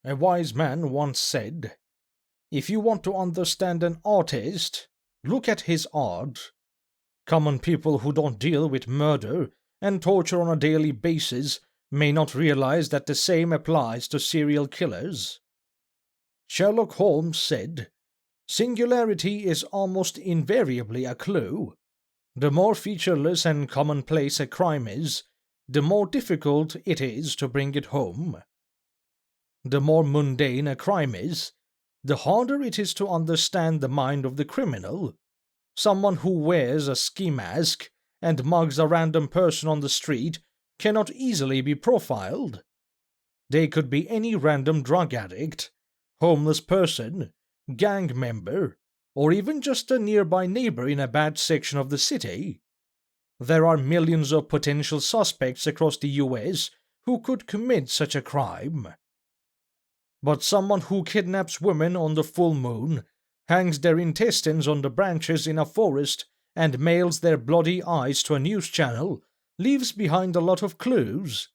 A wise man once said, "If you want to understand an artist, look at his art." Common people who don't deal with murder and torture on a daily basis may not realize that the same applies to serial killers. Sherlock Holmes said, "Singularity is almost invariably a clue. The more featureless and commonplace a crime is, the more difficult it is to bring it home. The more mundane a crime is, the harder it is to understand the mind of the criminal. Someone who wears a ski mask and mugs a random person on the street cannot easily be profiled. They could be any random drug addict, homeless person, gang member, or even just a nearby neighbor in a bad section of the city. There are millions of potential suspects across the US who could commit such a crime. But someone who kidnaps women on the full moon, hangs their intestines on the branches in a forest, and mails their bloody eyes to a news channel leaves behind a lot of clues.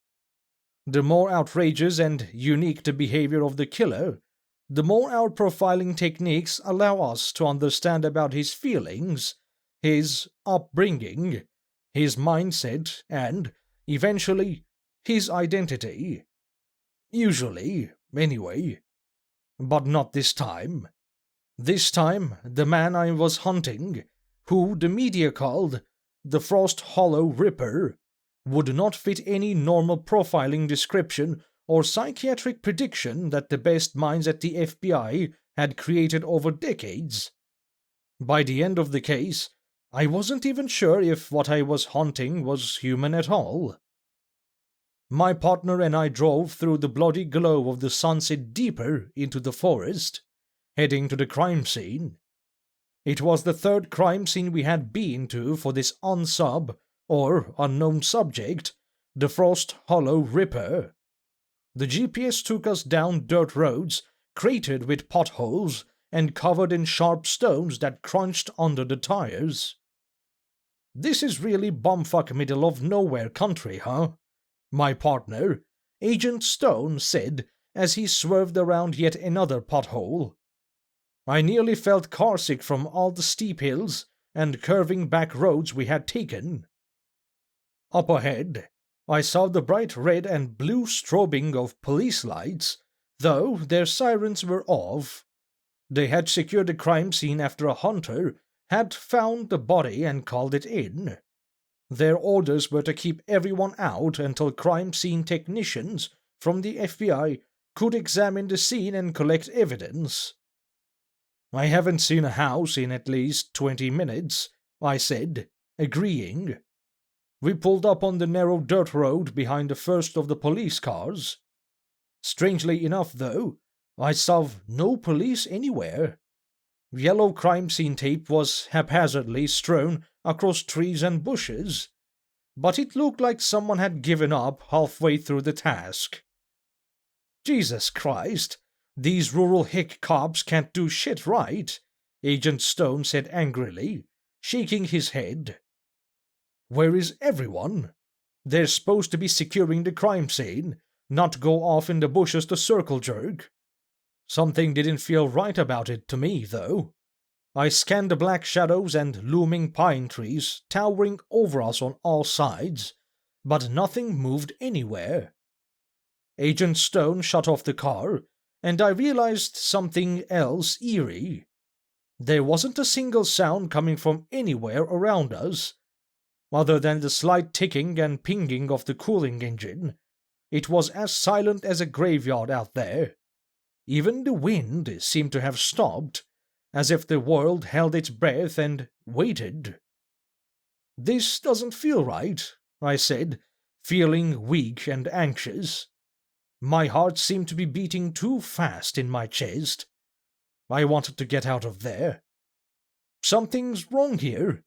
The more outrageous and unique the behavior of the killer, the more our profiling techniques allow us to understand about his feelings, his upbringing, his mindset, and, eventually, his identity. Usually, anyway. But not this time. This time, the man I was hunting, who the media called the Frost Hollow Ripper, would not fit any normal profiling description or psychiatric prediction that the best minds at the FBI had created over decades. By the end of the case, I wasn't even sure if what I was hunting was human at all. My partner and I drove through the bloody glow of the sunset deeper into the forest, heading to the crime scene. It was the third crime scene we had been to for this unsub or unknown subject, the Frost Hollow Ripper. The GPS took us down dirt roads, cratered with potholes and covered in sharp stones that crunched under the tires. "This is really bumfuck middle of nowhere country, huh?" my partner, Agent Stone, said as he swerved around yet another pothole. I nearly felt carsick from all the steep hills and curving back roads we had taken. Up ahead, I saw the bright red and blue strobing of police lights, though their sirens were off. They had secured the crime scene after a hunter had found the body and called it in. Their orders were to keep everyone out until crime scene technicians from the FBI could examine the scene and collect evidence. "I haven't seen a house in at least 20 minutes, I said, agreeing. We pulled up on the narrow dirt road behind the first of the police cars. Strangely enough, though, I saw no police anywhere. Yellow crime scene tape was haphazardly strewn across trees and bushes, but it looked like someone had given up halfway through the task. "Jesus Christ, these rural hick cops can't do shit right," Agent Stone said angrily, shaking his head. "Where is everyone? They're supposed to be securing the crime scene, not go off in the bushes to circle jerk. Something didn't feel right about it to me, though. I scanned the black shadows and looming pine trees towering over us on all sides, but nothing moved anywhere. Agent Stone shut off the car, and I realized something else eerie. There wasn't a single sound coming from anywhere around us. Other than the slight ticking and pinging of the cooling engine, it was as silent as a graveyard out there. Even the wind seemed to have stopped, as if the world held its breath and waited. "This doesn't feel right," I said, feeling weak and anxious. My heart seemed to be beating too fast in my chest. I wanted to get out of there. "Something's wrong here.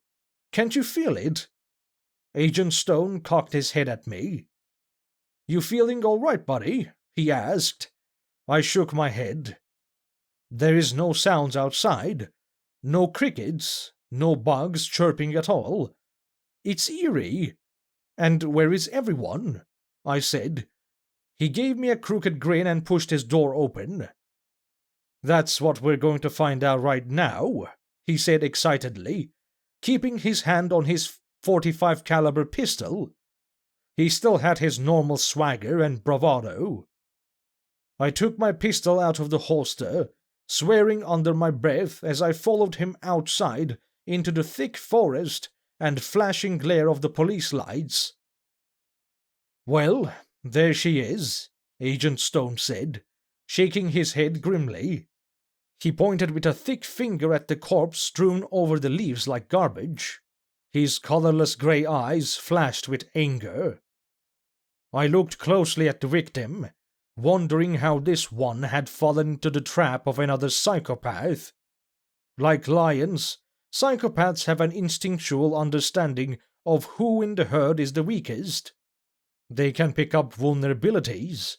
Can't you feel it?" Agent Stone cocked his head at me. "You feeling all right, buddy?" he asked. I shook my head. "There is no sounds outside. No crickets, no bugs chirping at all. It's eerie. And where is everyone?" I said. He gave me a crooked grin and pushed his door open. "That's what we're going to find out right now," he said excitedly, keeping his hand on his .45 caliber pistol. He still had his normal swagger and bravado. I took my pistol out of the holster, swearing under my breath as I followed him outside into the thick forest and flashing glare of the police lights. "Well, there she is," Agent Stone said, shaking his head grimly. He pointed with a thick finger at the corpse strewn over the leaves like garbage. His colorless gray eyes flashed with anger. I looked closely at the victim, wondering how this one had fallen into the trap of another psychopath. Like lions, psychopaths have an instinctual understanding of who in the herd is the weakest. They can pick up vulnerabilities.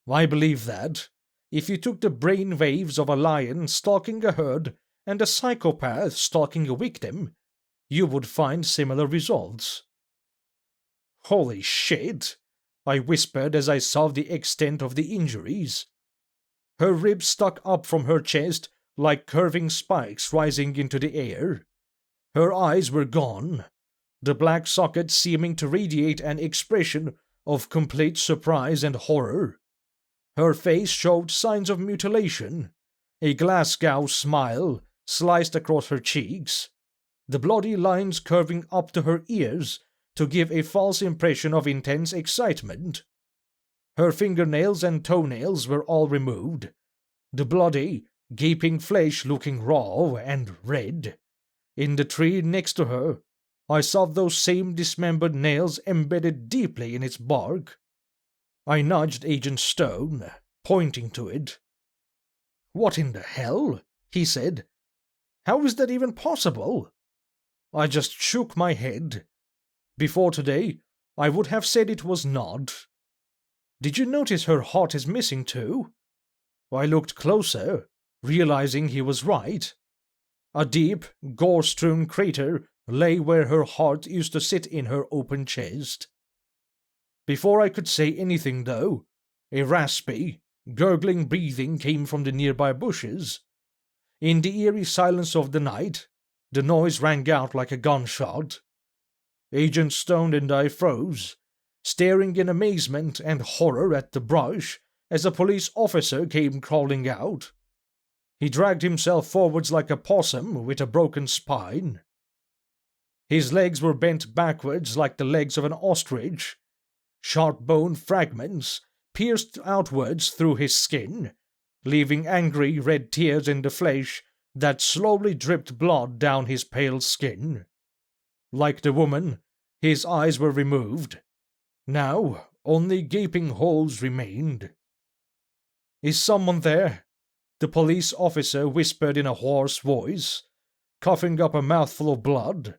I believe that if you took the brain waves of a lion stalking a herd and a psychopath stalking a victim, you would find similar results. "Holy shit," I whispered as I saw the extent of the injuries. Her ribs stuck up from her chest like curving spikes rising into the air. Her eyes were gone, the black sockets seeming to radiate an expression of complete surprise and horror. Her face showed signs of mutilation, a Glasgow smile sliced across her cheeks, the bloody lines curving up to her ears to give a false impression of intense excitement. Her fingernails and toenails were all removed, the bloody, gaping flesh looking raw and red. In the tree next to her, I saw those same dismembered nails embedded deeply in its bark. I nudged Agent Stone, pointing to it. "What in the hell?" he said. "How is that even possible?" I just shook my head. Before today, I would have said it was not. "Did you notice her heart is missing too?" I looked closer, realizing he was right. A deep, gore-strewn crater lay where her heart used to sit in her open chest. Before I could say anything, though, a raspy, gurgling breathing came from the nearby bushes. In the eerie silence of the night, the noise rang out like a gunshot. Agent Stone and I froze, staring in amazement and horror at the brush as a police officer came crawling out. He dragged himself forwards like a possum with a broken spine. His legs were bent backwards like the legs of an ostrich. Sharp bone fragments pierced outwards through his skin, leaving angry red tears in the flesh that slowly dripped blood down his pale skin. Like the woman, his eyes were removed. Now only gaping holes remained. "Is someone there?" the police officer whispered in a hoarse voice, coughing up a mouthful of blood.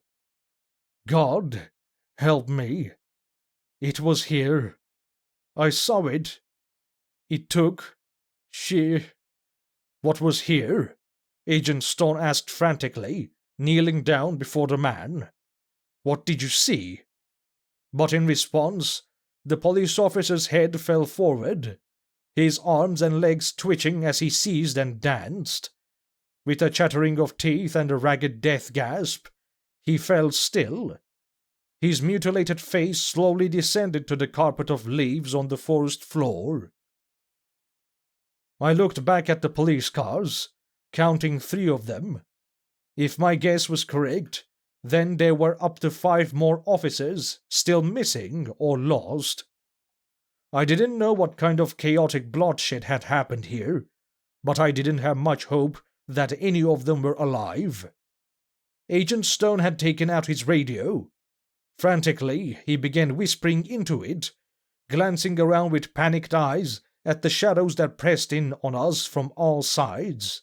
"God, help me. It was here. I saw it. It took. What was here?" Agent Stone asked frantically, kneeling down before the man. "What did you see?" But in response, the police officer's head fell forward, his arms and legs twitching as he seized and danced. With a chattering of teeth and a ragged death gasp, he fell still. His mutilated face slowly descended to the carpet of leaves on the forest floor. I looked back at the police cars, counting 3 of them. If my guess was correct, then there were up to 5 more officers still missing or lost. I didn't know what kind of chaotic bloodshed had happened here, but I didn't have much hope that any of them were alive. Agent Stone had taken out his radio. Frantically, he began whispering into it, glancing around with panicked eyes at the shadows that pressed in on us from all sides.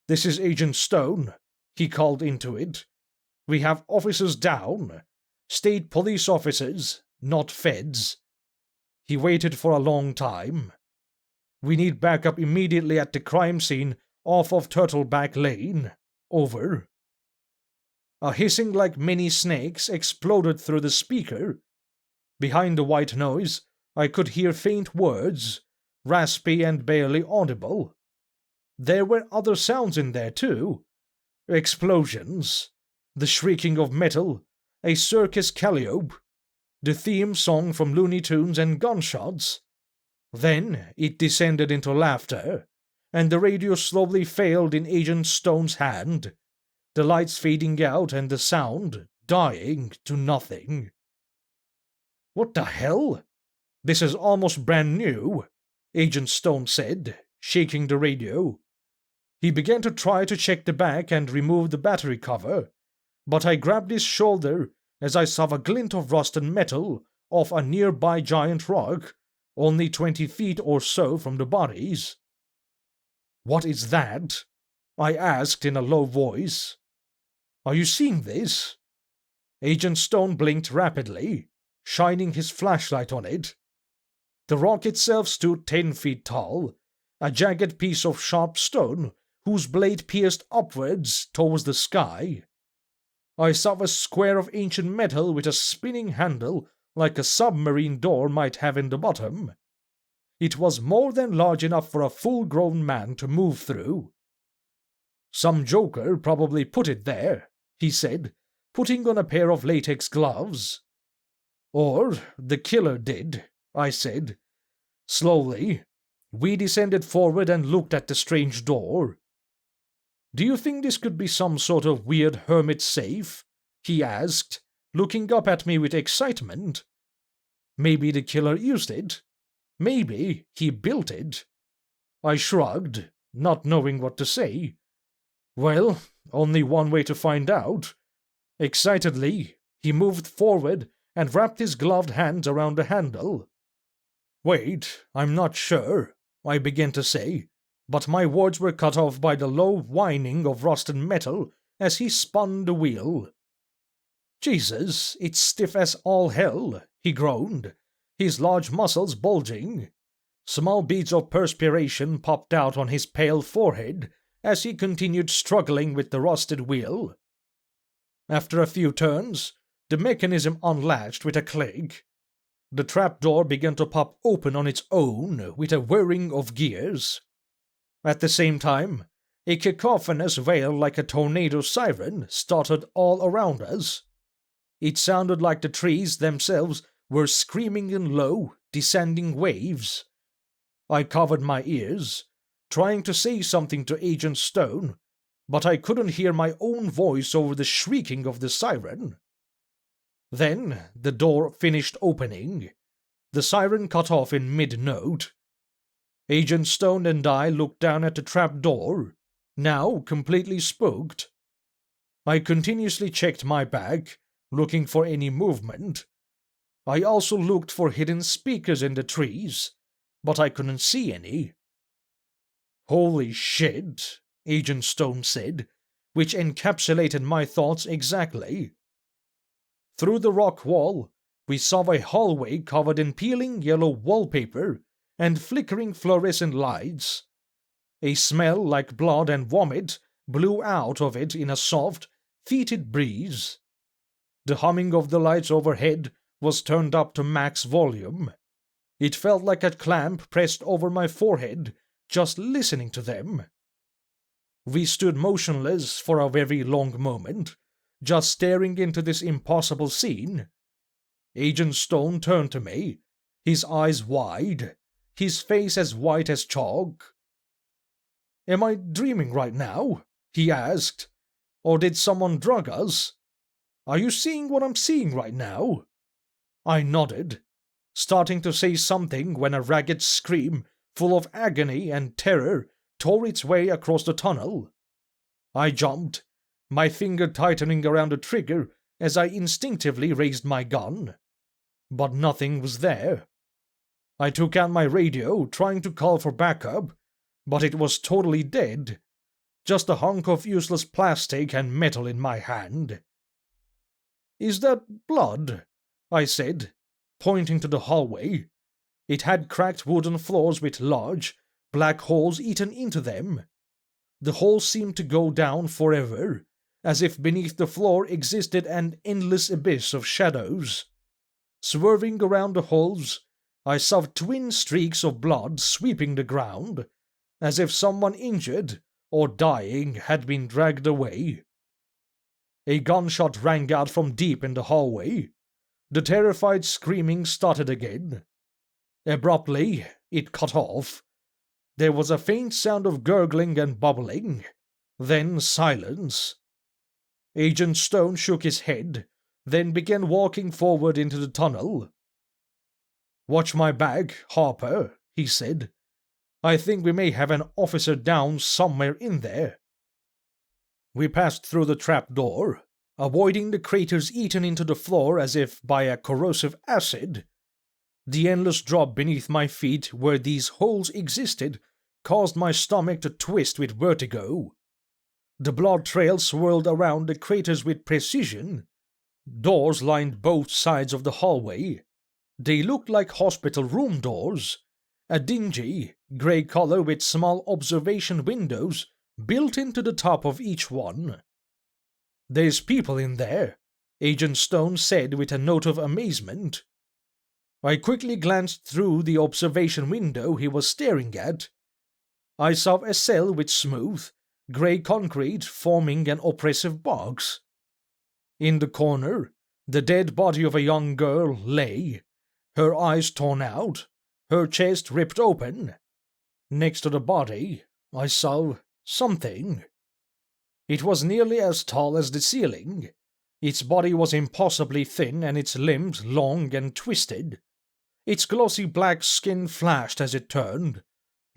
"This is Agent Stone," he called into it. "We have officers down. State police officers, not feds." He waited for a long time. "We need backup immediately at the crime scene off of Turtleback Lane. Over." A hissing like many snakes exploded through the speaker. Behind the white noise, I could hear faint words, raspy and barely audible. There were other sounds in there too. Explosions, the shrieking of metal, a circus calliope, the theme song from Looney Tunes and gunshots. Then it descended into laughter, and the radio slowly failed in Agent Stone's hand, the lights fading out and the sound dying to nothing. "What the hell? This is almost brand new," Agent Stone said, shaking the radio. He began to try to check the back and remove the battery cover, but I grabbed his shoulder as I saw a glint of rusted metal off a nearby giant rock, only 20 feet or so from the bodies. "What is that?" I asked in a low voice. "Are you seeing this?" Agent Stone blinked rapidly, shining his flashlight on it. The rock itself stood 10 feet tall, a jagged piece of sharp stone whose blade pierced upwards towards the sky. I saw a square of ancient metal with a spinning handle like a submarine door might have in the bottom. It was more than large enough for a full-grown man to move through. "Some joker probably put it there," he said, putting on a pair of latex gloves. "Or the killer did," I said. Slowly, we descended forward and looked at the strange door. "Do you think this could be some sort of weird hermit safe?" he asked, looking up at me with excitement. "Maybe the killer used it. Maybe he built it." I shrugged, not knowing what to say. "Well, only one way to find out." Excitedly, he moved forward and wrapped his gloved hands around the handle. "Wait, I'm not sure," I began to say, but my words were cut off by the low whining of rusted metal as he spun the wheel. "Jesus, it's stiff as all hell," he groaned, his large muscles bulging. Small beads of perspiration popped out on his pale forehead as he continued struggling with the rusted wheel. After a few turns, the mechanism unlatched with a click. The trapdoor began to pop open on its own with a whirring of gears. At the same time, a cacophonous wail like a tornado siren started all around us. It sounded like the trees themselves were screaming in low, descending waves. I covered my ears, trying to say something to Agent Stone, but I couldn't hear my own voice over the shrieking of the siren. Then the door finished opening. The siren cut off in mid-note. Agent Stone and I looked down at the trapdoor, now completely spooked. I continuously checked my bag, looking for any movement. I also looked for hidden speakers in the trees, but I couldn't see any. "Holy shit," Agent Stone said, which encapsulated my thoughts exactly. Through the rock wall, we saw a hallway covered in peeling yellow wallpaper and flickering fluorescent lights. A smell like blood and vomit blew out of it in a soft, fetid breeze. The humming of the lights overhead was turned up to max volume. It felt like a clamp pressed over my forehead just listening to them. We stood motionless for a very long moment, just staring into this impossible scene. Agent Stone turned to me, his eyes wide, his face as white as chalk. "Am I dreaming right now?" he asked. "Or did someone drug us? Are you seeing what I'm seeing right now?" I nodded, starting to say something when a ragged scream full of agony and terror tore its way across the tunnel. I jumped, my finger tightening around the trigger as I instinctively raised my gun. But nothing was there. I took out my radio, trying to call for backup, but it was totally dead. Just a hunk of useless plastic and metal in my hand. "Is that blood?" I said, pointing to the hallway. It had cracked wooden floors with large, black holes eaten into them. The holes seemed to go down forever, as if beneath the floor existed an endless abyss of shadows. Swerving around the holes, I saw twin streaks of blood sweeping the ground, as if someone injured or dying had been dragged away. A gunshot rang out from deep in the hallway. The terrified screaming started again. Abruptly, it cut off. There was a faint sound of gurgling and bubbling, then silence. Agent Stone shook his head, then began walking forward into the tunnel. "Watch my bag, Harper," he said. "I think we may have an officer down somewhere in there." We passed through the trap door, avoiding the craters eaten into the floor as if by a corrosive acid. The endless drop beneath my feet where these holes existed caused my stomach to twist with vertigo. The blood trail swirled around the craters with precision. Doors lined both sides of the hallway. They looked like hospital room doors, a dingy, grey color with small observation windows built into the top of each one. "There's people in there," Agent Stone said with a note of amazement. I quickly glanced through the observation window he was staring at. I saw a cell with smooth, grey concrete forming an oppressive box. In the corner, the dead body of a young girl lay, her eyes torn out, her chest ripped open. Next to the body, I saw something. It was nearly as tall as the ceiling. Its body was impossibly thin and its limbs long and twisted. Its glossy black skin flashed as it turned,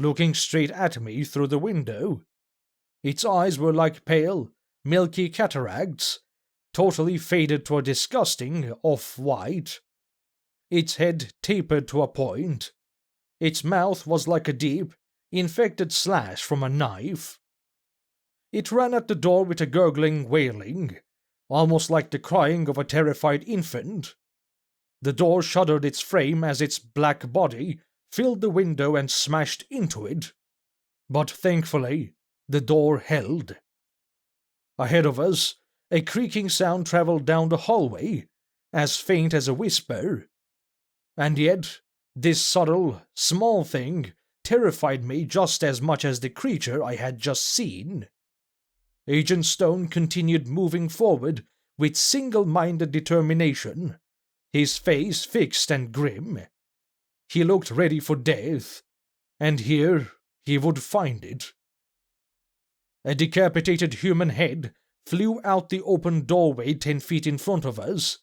looking straight at me through the window. Its eyes were like pale, milky cataracts, totally faded to a disgusting off-white. Its head tapered to a point. Its mouth was like a deep, infected slash from a knife. It ran at the door with a gurgling wailing, almost like the crying of a terrified infant. The door shuddered its frame as its black body filled the window and smashed into it. But thankfully, the door held. Ahead of us, a creaking sound traveled down the hallway, as faint as a whisper. And yet, this subtle, small thing terrified me just as much as the creature I had just seen. Agent Stone continued moving forward with single-minded determination, his face fixed and grim. He looked ready for death, and here he would find it. A decapitated human head flew out the open doorway 10 feet in front of us,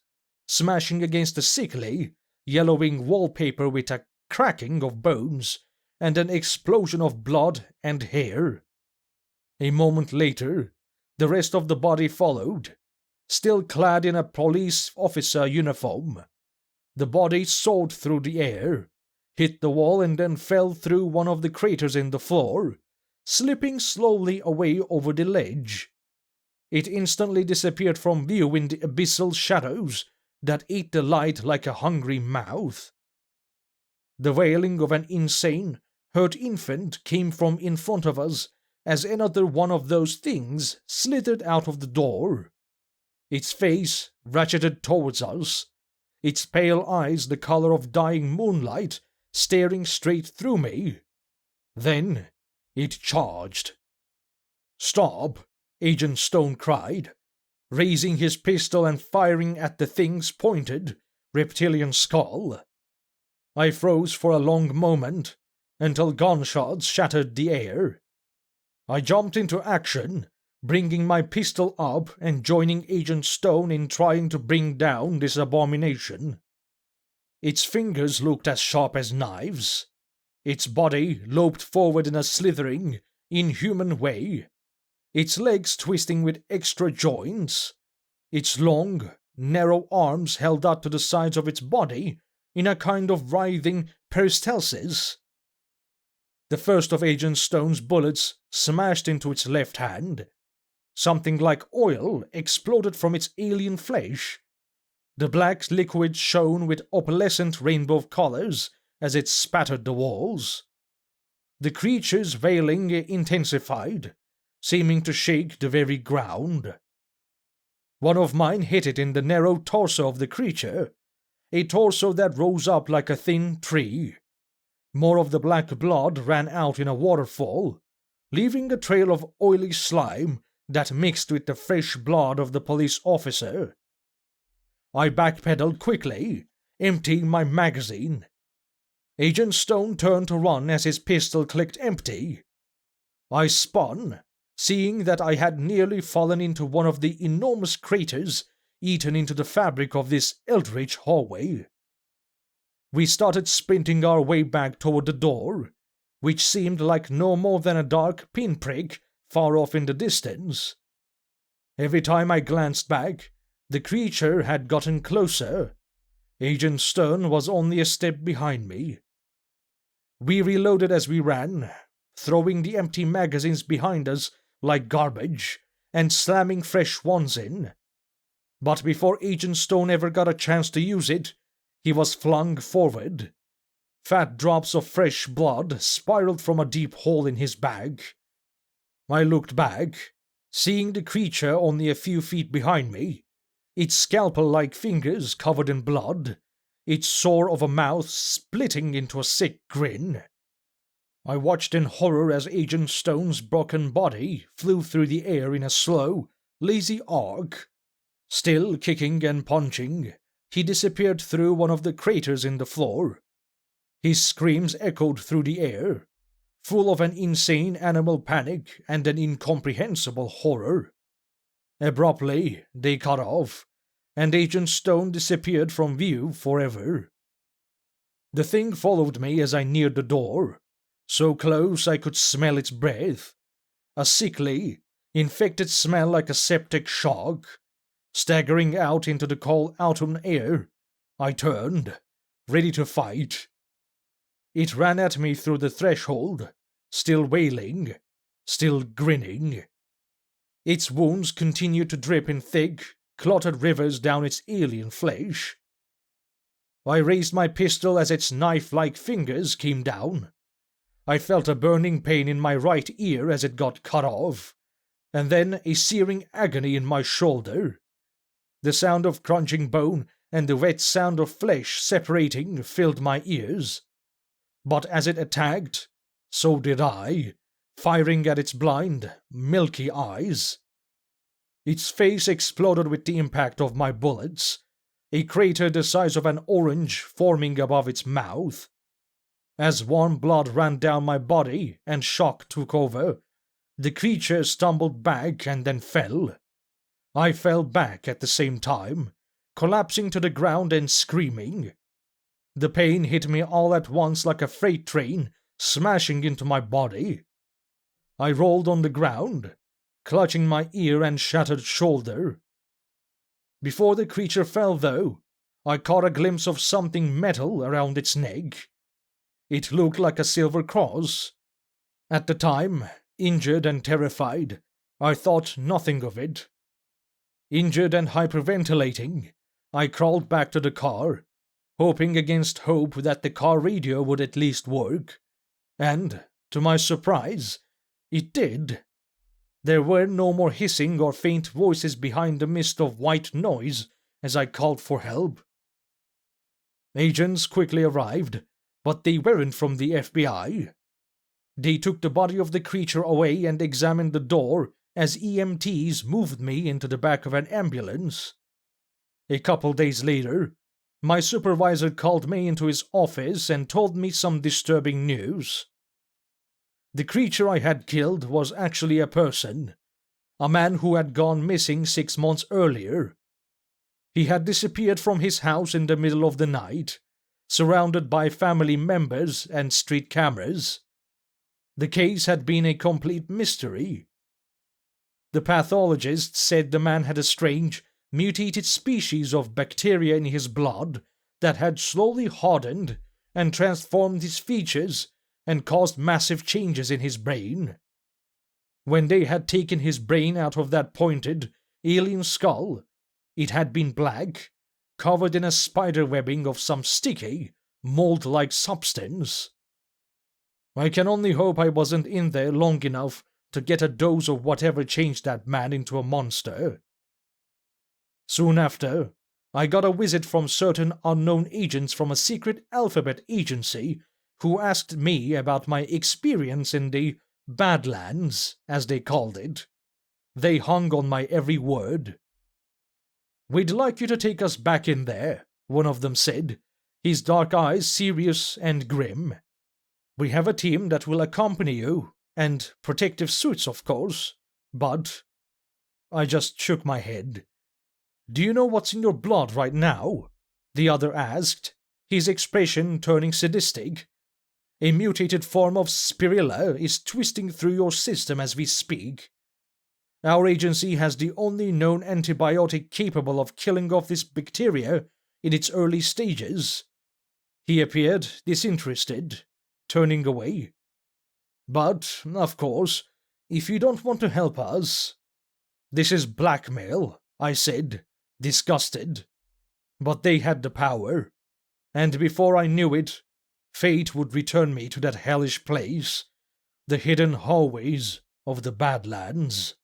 smashing against the sickly, yellowing wallpaper with a cracking of bones and an explosion of blood and hair. A moment later, the rest of the body followed, still clad in a police officer uniform. The body soared through the air, hit the wall and then fell through one of the craters in the floor, slipping slowly away over the ledge. It instantly disappeared from view in the abyssal shadows that ate the light like a hungry mouth. The wailing of an insane, hurt infant came from in front of us as another one of those things slithered out of the door. Its face ratcheted towards us, its pale eyes the color of dying moonlight staring straight through me. Then it charged. "Stop!" Agent Stone cried, raising his pistol and firing at the thing's pointed, reptilian skull. I froze for a long moment, until gunshots shattered the air. I jumped into action, bringing my pistol up and joining Agent Stone in trying to bring down this abomination. Its fingers looked as sharp as knives. Its body loped forward in a slithering, inhuman way, its legs twisting with extra joints, its long, narrow arms held out to the sides of its body in a kind of writhing peristalsis. The first of Agent Stone's bullets smashed into its left hand. Something like oil exploded from its alien flesh. The black liquid shone with opalescent rainbow colors as it spattered the walls. The creature's wailing intensified, seeming to shake the very ground. One of mine hit it in the narrow torso of the creature, a torso that rose up like a thin tree. More of the black blood ran out in a waterfall, leaving a trail of oily slime that mixed with the fresh blood of the police officer. I backpedaled quickly, emptying my magazine. Agent Stone turned to run as his pistol clicked empty. I spun, seeing that I had nearly fallen into one of the enormous craters eaten into the fabric of this eldritch hallway. We started sprinting our way back toward the door, which seemed like no more than a dark pinprick far off in the distance. Every time I glanced back, the creature had gotten closer. Agent Stone was only a step behind me. We reloaded as we ran, throwing the empty magazines behind us like garbage and slamming fresh ones in. But before Agent Stone ever got a chance to use it, he was flung forward. Fat drops of fresh blood spiraled from a deep hole in his bag. I looked back, seeing the creature only a few feet behind me, its scalpel-like fingers covered in blood, its sore of a mouth splitting into a sick grin. I watched in horror as Agent Stone's broken body flew through the air in a slow, lazy arc. Still kicking and punching, he disappeared through one of the craters in the floor. His screams echoed through the air, full of an insane animal panic and an incomprehensible horror. Abruptly, they cut off, and Agent Stone disappeared from view forever. The thing followed me as I neared the door, so close I could smell its breath, a sickly, infected smell like a septic shock. Staggering out into the cold autumn air, I turned, ready to fight. It ran at me through the threshold, still wailing, still grinning. Its wounds continued to drip in thick, clotted rivers down its alien flesh. I raised my pistol as its knife-like fingers came down. I felt a burning pain in my right ear as it got cut off, and then a searing agony in my shoulder. The sound of crunching bone and the wet sound of flesh separating filled my ears. But as it attacked, so did I, firing at its blind, milky eyes. Its face exploded with the impact of my bullets, a crater the size of an orange forming above its mouth. As warm blood ran down my body and shock took over, the creature stumbled back and then fell. I fell back at the same time, collapsing to the ground and screaming. The pain hit me all at once like a freight train smashing into my body. I rolled on the ground, clutching my ear and shattered shoulder. Before the creature fell, though, I caught a glimpse of something metal around its neck. It looked like a silver cross. At the time, injured and terrified, I thought nothing of it. Injured and hyperventilating, I crawled back to the car, hoping against hope that the car radio would at least work. And, to my surprise, it did. There were no more hissing or faint voices behind the mist of white noise as I called for help. Agents quickly arrived, but they weren't from the FBI. They took the body of the creature away and examined the door as EMTs moved me into the back of an ambulance. A couple days later, my supervisor called me into his office and told me some disturbing news. The creature I had killed was actually a person, a man who had gone missing 6 months earlier. He had disappeared from his house in the middle of the night, surrounded by family members and street cameras. The case had been a complete mystery. The pathologist said the man had a strange, mutated species of bacteria in his blood that had slowly hardened and transformed his features and caused massive changes in his brain. When they had taken his brain out of that pointed, alien skull, it had been black, covered in a spider webbing of some sticky, mold-like substance. I can only hope I wasn't in there long enough to get a dose of whatever changed that man into a monster. Soon after, I got a visit from certain unknown agents from a secret alphabet agency who asked me about my experience in the Badlands, as they called it. They hung on my every word. "We'd like you to take us back in there," one of them said, his dark eyes serious and grim. "We have a team that will accompany you, and protective suits, of course, but—" I just shook my head. "Do you know what's in your blood right now?" the other asked, his expression turning sadistic. "A mutated form of spirilla is twisting through your system as we speak. Our agency has the only known antibiotic capable of killing off this bacteria in its early stages." He appeared disinterested, turning away. "But, of course, if you don't want to help us—" "This is blackmail," I said, disgusted. But they had the power, and before I knew it, fate would return me to that hellish place, the hidden hallways of the Badlands.